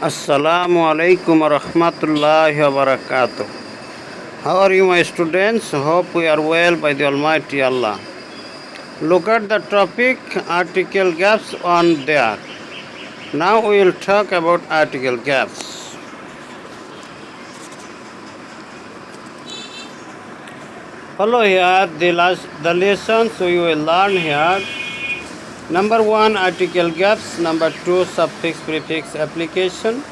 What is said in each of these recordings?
Assalamu alaikum warahmatullahi wabarakatuh. How are you, my students? Hope we are well by the Almighty Allah. Look at the topic article gaps on there. Now we will talk about article gaps. Follow here the lessons we will learn here. Number 1, article gaps. Number 2, suffix prefix application.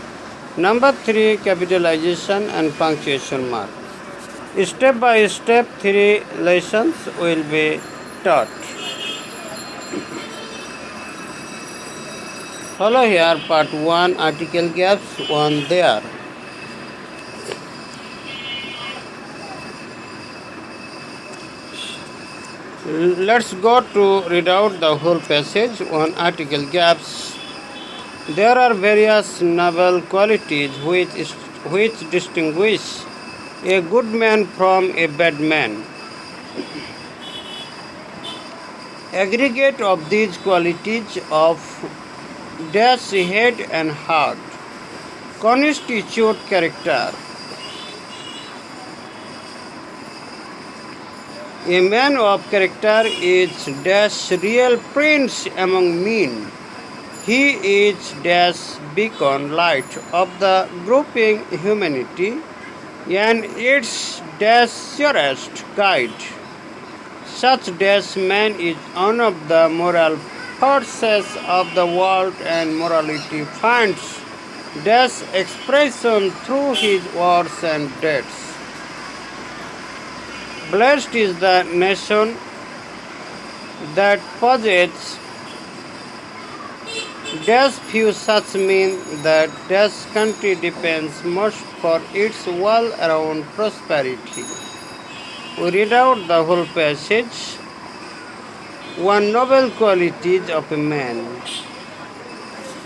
Number 3, capitalization and punctuation mark. Step by step, 3 lessons will be taught. Follow here part 1, article gaps on there. Let's go to read out the whole passage on article gaps. There are various noble qualities which distinguish a good man from a bad man. Aggregate of these qualities of dash, head and heart constitute character. A man of character is dash real prince among men. He is dash beacon light of the grouping humanity and its dash surest guide. Such dash man is one of the moral forces of the world, and morality finds dash expression through his words and deeds. Blessed is the nation that possesses dash few such men that dash country depends most for its all-around prosperity. We read out the whole passage. One noble qualities of a man.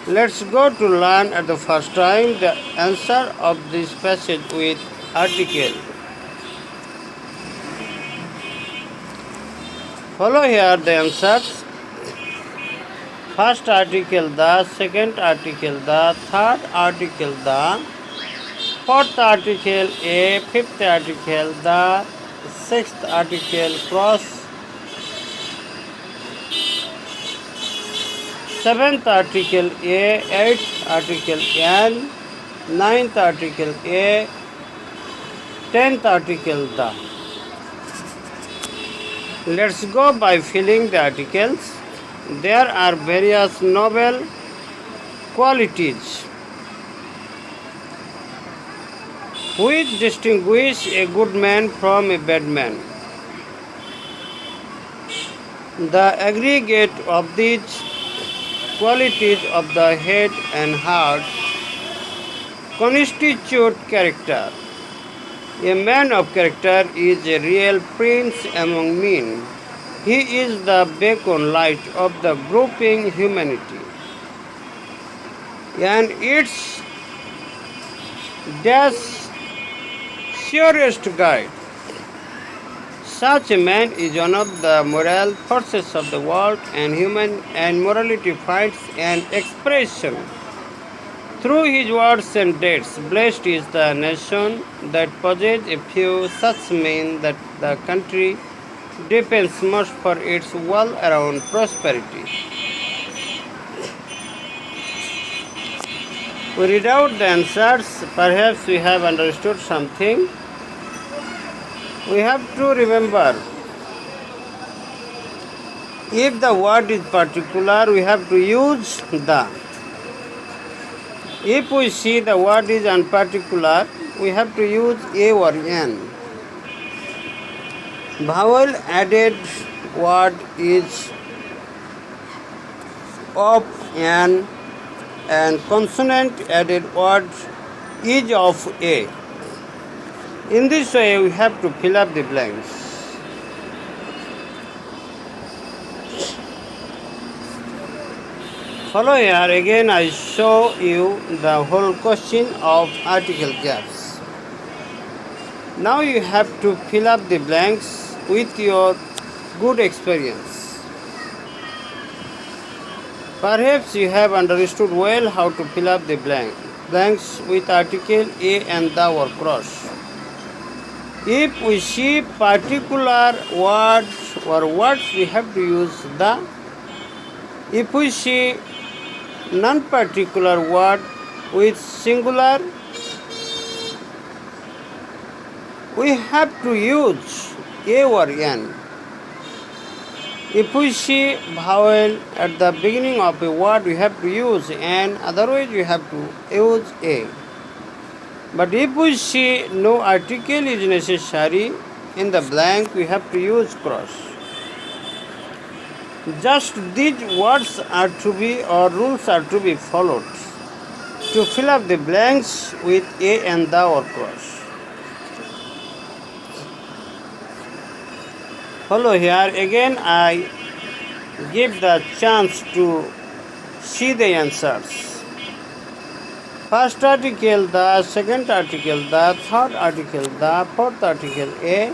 Let's go to learn at the first time the answer of this passage with article. Follow here the answers. First article the, second article the, third article the, fourth article a, fifth article the, sixth article cross, seventh article a, eighth article an, ninth article a, 10th article the. Let's go by filling the articles. There are various noble qualities which distinguish a good man from a bad man. The aggregate of these qualities of the head and heart constitute character. A man of character is a real prince among men. He is the beacon light of the grouping humanity, and its dash surest guide. Such a man is one of the moral forces of the world, and human and morality finds an expression through his words and deeds. Blessed is the nation that possesses a few such men that the country depends much for its all-around prosperity. We read out the answers. Perhaps we have understood something. We have to remember, if the word is particular, we have to use the. If we see the word is unparticular, we have to use a or an. Vowel added word is of, an, and consonant added word is of a. In this way, we have to fill up the blanks. Follow here again. I show you the whole question of article gaps. Now you have to fill up the blanks with your good experience. Perhaps you have understood well how to fill up the blanks with article a and the or cross. If we see particular words or words, we have to use the. If we see non-particular word with singular, we have to use a or n. If we see vowel at the beginning of a word, we have to use n, otherwise we have to use a. But if we see no article is necessary in the blank, we have to use cross. Just these words are to be or rules are to be followed to fill up the blanks with a and the or cross. Follow here. Again I give the chance to see the answers. First article the, second article the, third article the, fourth article a,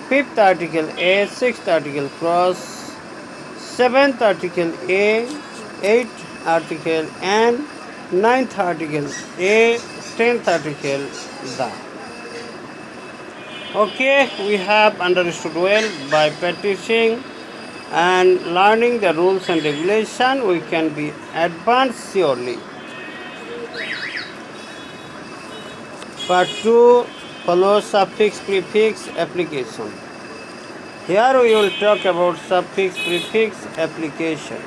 fifth article a, sixth article cross, seventh article a, eighth article and, ninth article a, 10th article the. Okay, we have understood well. By practicing and learning the rules and regulation, we can be advanced surely. Part 2, follow suffix prefix application. Here we will talk about suffix prefix application.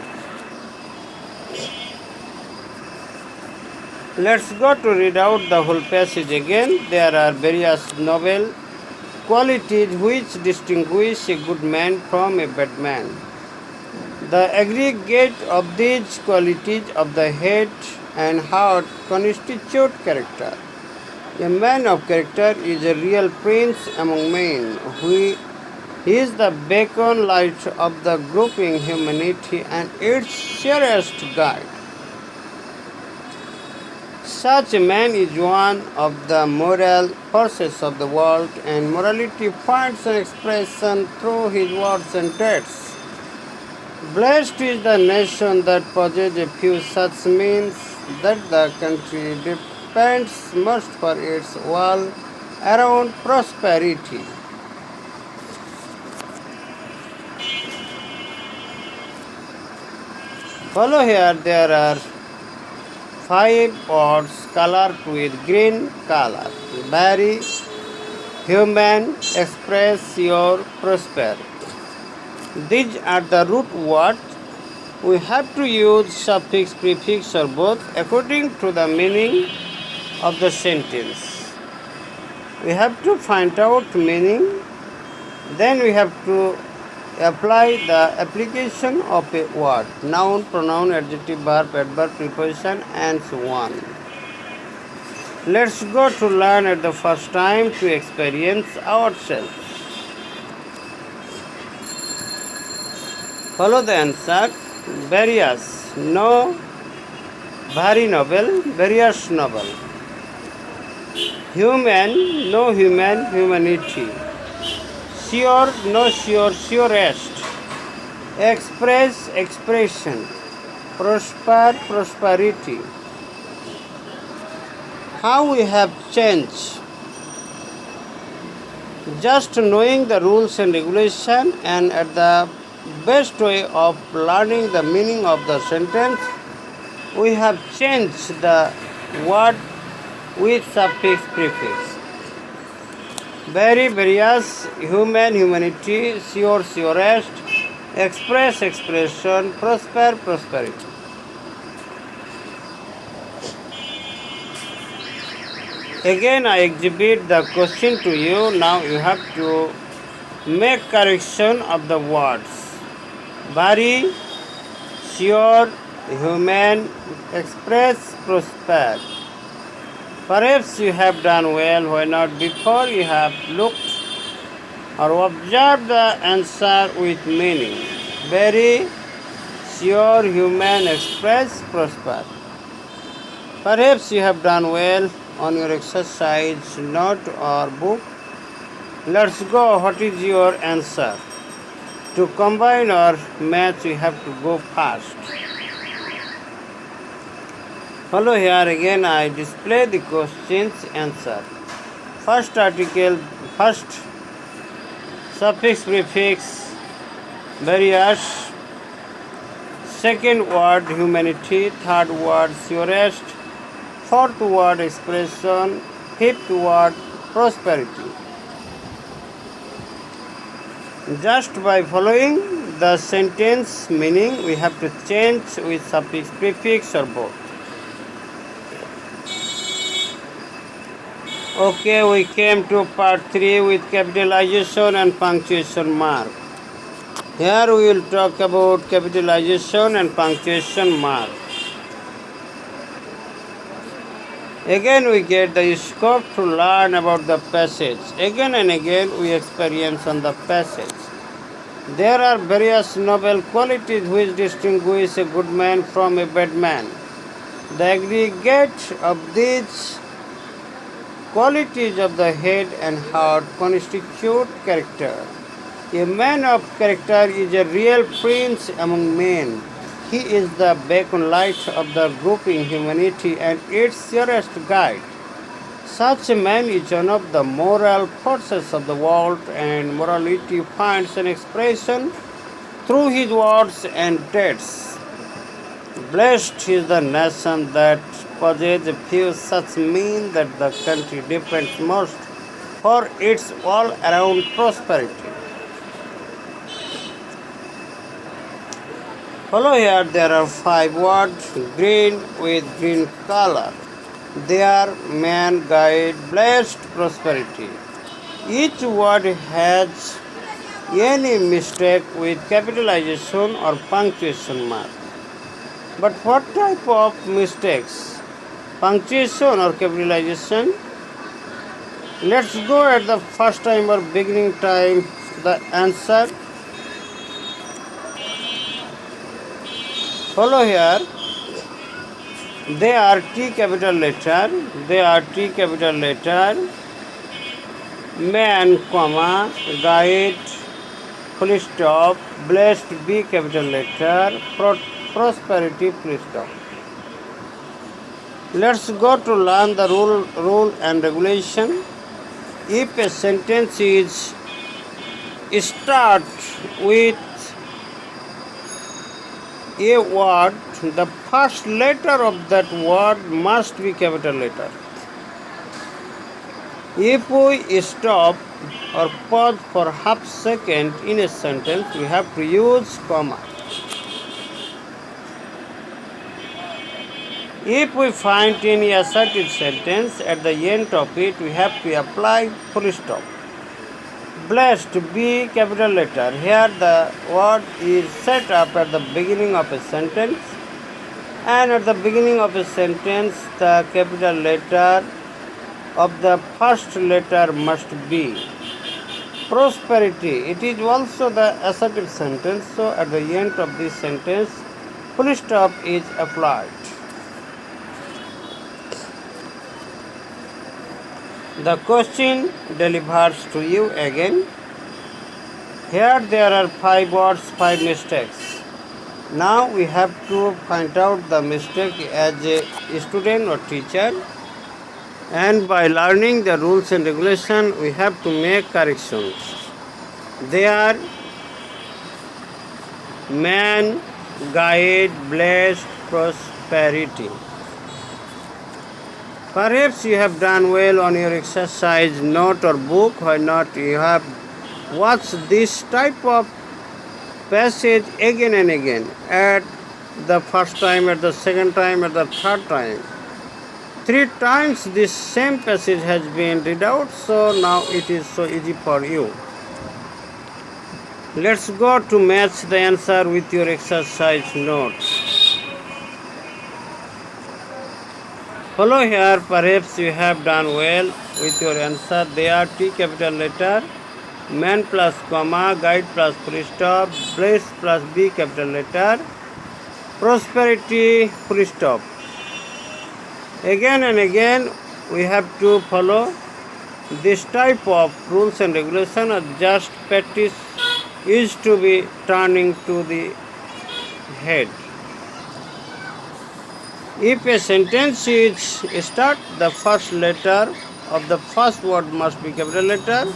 Let's go to read out the whole passage again. There are various noble qualities which distinguish a good man from a bad man. The aggregate of these qualities of the head and heart constitute character. A man of character is a real prince among men. He is the beacon light of the grouping humanity and its surest guide. Such a man is one of the moral forces of the world, and morality finds an expression through his words and deeds. Blessed is the nation that possesses a few such means, that the country depends most for its wall around prosperity. Follow here, there are 5 words colored with green color. Very, human, express, your, prosper. These are the root words. We have to use suffix, prefix or both according to the meaning of the sentence. We have to find out meaning, then we have to apply the application of a word, noun, pronoun, adjective, verb, adverb, preposition and so on. Let's go to learn at the first time to experience ourselves. Follow the answer. Various, no, very noble, various noble. Human, no human, humanity. Sure, no sure, surest. Express, expression. Prosper, prosperity. How we have changed. Just knowing the rules and regulation, and at the best way of learning the meaning of the sentence, we have changed the word with suffix prefix. Very, various, human, humanity, sure, surest, express, expression, prosper, prosperity. Again I exhibit the question to you. Now you have to make correction of the words. Very, sure, human, express, prosper. Perhaps you have done well. Why not before you have looked or observed the answer with meaning? Very, sure, human, express, prosper. Perhaps you have done well on your exercise note or book. Let's go. What is your answer? To combine or match, we have to go fast. Follow here again I display the questions answer. First article, first suffix prefix various, second word humanity, third word surest, fourth word expression, fifth word prosperity. Just by following the sentence meaning we have to change with suffix prefix or both. Okay, we came to part 3 with capitalization and punctuation mark. Here we will talk about capitalization and punctuation mark. Again we get the scope to learn about the passage. Again and again we experience on the passage. There are various noble qualities which distinguish a good man from a bad man. The aggregate of these qualities of the head and heart constitute character. A man of character is a real prince among men. He is the beacon light of the grouping humanity and its surest guide. Such a man is one of the moral forces of the world, and morality finds an expression through his words and deeds. Blessed is the nation that possesses a few such men, that the country depends most for its all-around prosperity. Follow here, there are 5 words, green with green color. They are man, guide, blessed, prosperity. Each word has any mistake with capitalization or punctuation mark. But what type of mistakes? Punctuation or capitalization? Let's go at the first time or beginning time the answer. Follow here. They are T capital letter. They are T capital letter. Man, comma, guide, full stop, blessed B capital letter, prosperity, full stop. Let's go to learn the rule and regulation. If a sentence is start with a word, the first letter of that word must be capital letter. If we stop or pause for half second in a sentence, we have to use comma. If we find any assertive sentence, at the end of it we have to apply full stop. Blessed B capital letter. Here the word is set up at the beginning of a sentence, and at the beginning of a sentence the capital letter of the first letter must be. Prosperity, it is also the assertive sentence, so at the end of this sentence full stop is applied. The question delivers to you again. Here there are 5 words, 5 mistakes. Now we have to find out the mistake as a student or teacher, and by learning the rules and regulation we have to make corrections. They are man, guide, blessed, prosperity. Perhaps you have done well on your exercise note or book. Why not you have watched this type of passage again and again, at the first time, at the second time, at the third time. 3 times this same passage has been read out, so now it is so easy for you. Let's go to match the answer with your exercise notes. Follow here, perhaps you have done well with your answer. They are T capital letter, man plus comma, guide plus full stop, blessed plus B capital letter, prosperity, full stop. Again and again we have to follow this type of rules and regulation, or just practice is to be turning to the head. If a sentence is start, the first letter of the first word must be capital letter.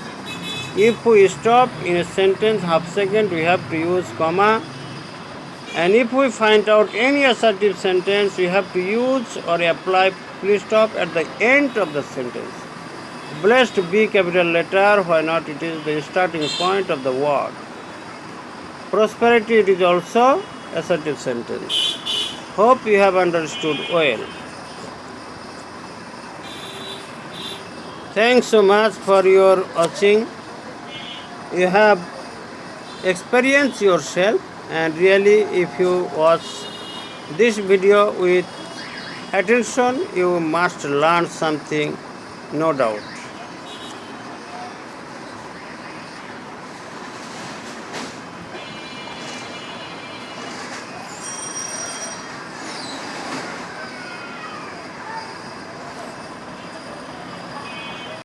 If we stop in a sentence half second, we have to use comma. And if we find out any assertive sentence, we have to use or apply full stop at the end of the sentence. Blessed be capital letter, why not it is the starting point of the word. Prosperity, it is also assertive sentence. Hope you have understood well. Thanks so much for your watching. You have experienced yourself, and really if you watch this video with attention, you must learn something, no doubt.